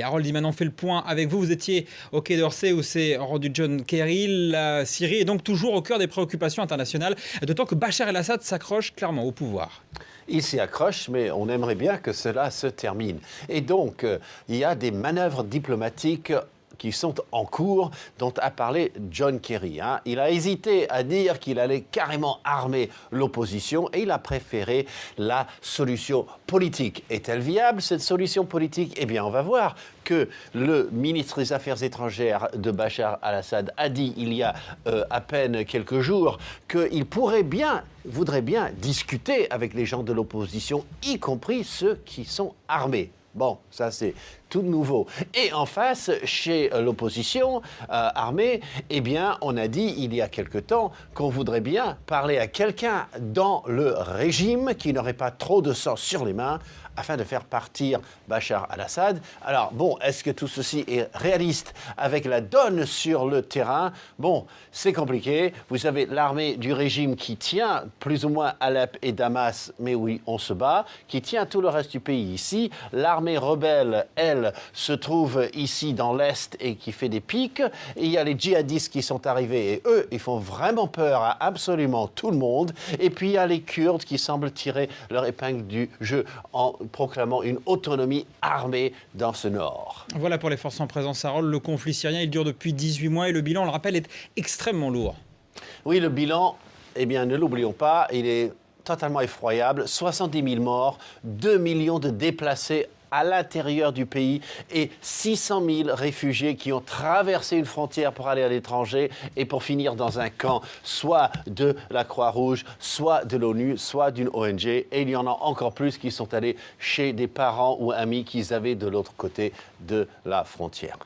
Harold Iman, on fait le point avec vous. Vous étiez au Quai d'Orsay où s'est rendu John Kerry. La Syrie est donc toujours au cœur des préoccupations internationales, d'autant que Bachar el-Assad s'accroche clairement au pouvoir. Il s'y accroche, mais on aimerait bien que cela se termine. Et donc, il y a des manœuvres diplomatiques qui sont en cours, dont a parlé John Kerry. Il a hésité à dire qu'il allait carrément armer l'opposition et il a préféré la solution politique. Est-elle viable, cette solution politique? Eh bien, on va voir que le ministre des Affaires étrangères de Bachar al-Assad a dit il y a à peine quelques jours qu'il voudrait bien discuter avec les gens de l'opposition, y compris ceux qui sont armés. Bon, ça c'est tout nouveau. Et en face, chez l'opposition armée, eh bien, on a dit il y a quelque temps qu'on voudrait bien parler à quelqu'un dans le régime qui n'aurait pas trop de sang sur les mains afin de faire partir Bachar al-Assad. Alors, bon, est-ce que tout ceci est réaliste avec la donne sur le terrain? Bon, c'est compliqué. Vous avez l'armée du régime qui tient plus ou moins Alep et Damas, mais oui, on se bat, qui tient tout le reste du pays ici. L'armée rebelle, elle, se trouve ici dans l'Est et qui fait des piques. Et il y a les djihadistes qui sont arrivés et eux, ils font vraiment peur à absolument tout le monde. Et puis il y a les Kurdes qui semblent tirer leur épingle du jeu en proclamant une autonomie armée dans ce nord. Voilà pour les forces en présence, Harold. Le conflit syrien, il dure depuis 18 mois et le bilan, on le rappelle, est extrêmement lourd. Oui, le bilan, eh bien, ne l'oublions pas, il est totalement effroyable. 70 000 morts, 2 millions de déplacés à l'intérieur du pays et 600 000 réfugiés qui ont traversé une frontière pour aller à l'étranger et pour finir dans un camp, soit de la Croix-Rouge, soit de l'ONU, soit d'une ONG. Et il y en a encore plus qui sont allés chez des parents ou amis qu'ils avaient de l'autre côté de la frontière.